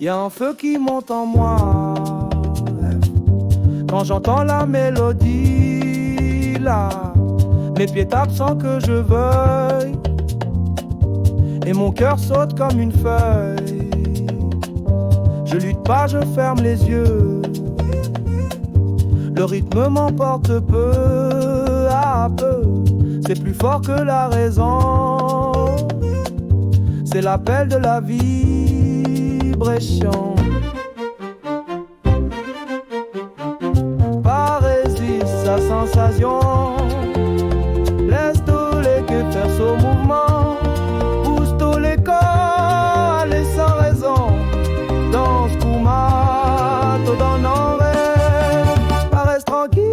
Y a un feu qui monte en moi quand j'entends la mélodie là. Mes pieds tapent sans que je veuille et mon cœur saute comme une feuille. Je lutte pas, je ferme les yeux. Le rythme m'emporte peu à peu. C'est plus fort que la raison. C'est l'appel de la vibration. Parésiste sa sensation. Laisse tous les queues faire son mouvement. Pousse tous les corps, allez sans raison. Danse Kumato dans nos rêves. Paresse tranquille,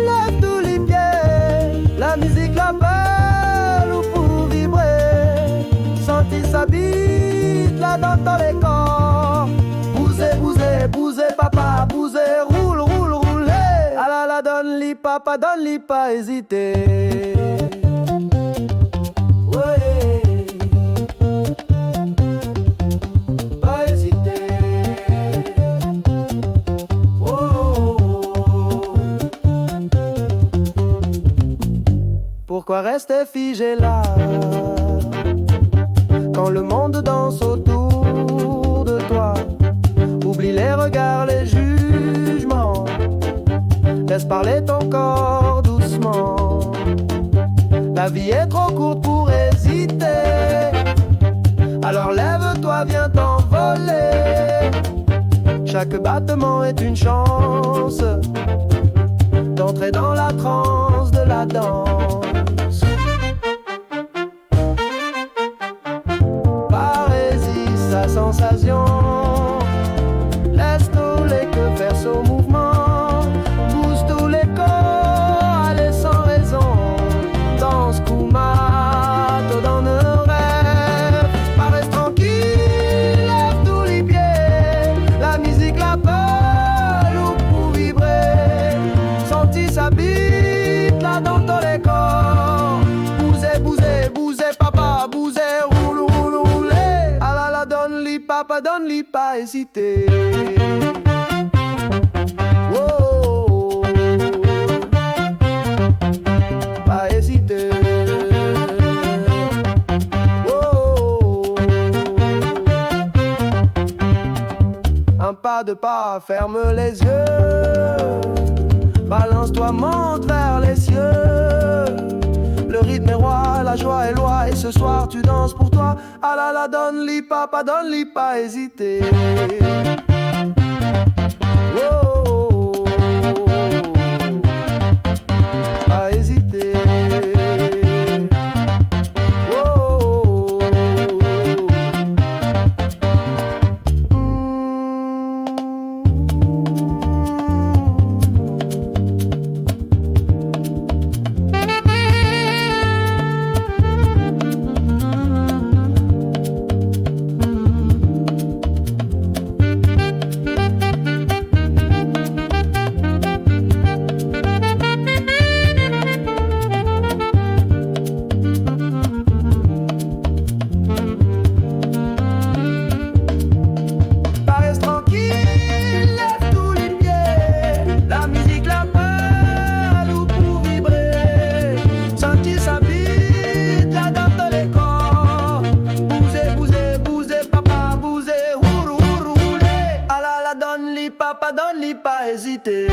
lève tous les pieds. La musique l'appelle ou pour vibrer. Sentir sa bite là dans tous les corps. Bousez, bousez, bousez papa, bousez, roule, roule, roulez. Ah là là, donne-lui papa, donne-lui pas hésiter. Pourquoi rester figé là quand le monde danse autour de toi? Oublie les regards, les jugements. Laisse parler ton corps doucement. La vie est trop courte pour hésiter. Alors lève-toi, viens t'envoler. Chaque battement est une chance d'entrer dans la transe de la danse. Parésiste sa sensation. Laisse tous les queues faire son mouvement. Pousse tous les corps, allez sans raison. Danse Kumato dans nos rêves. Paresse tranquille, lève tous les pieds. La musique l'appelle ou pour vibrer. Sentir sa bite là dans tous les corps. Bousez, bousez, bousez papa, bousez, roule, roule, roulez. Ah là là, donne-lui papa, donne-lui pas hésiter. Oh, pas hésiter. Oh, un pas de pas, ferme les yeux. Balance-toi, monte vers les cieux. Le rythme est roi, la joie est loi. Et ce soir tu danses pour toi. Ah là là, donne-lui papa, donne-lui pas hésiter. Oh, pas hésiter. Oh, paresse tranquille, lève tous les pieds. La musique l'appelle ou pour vibrer. Sentir sa bite là dans tous les corps. Bousez, bousez, bousez papa, bousez, roule, roule, roulez. Ah là là, donne-lui papa, donne-lui pas hésiter.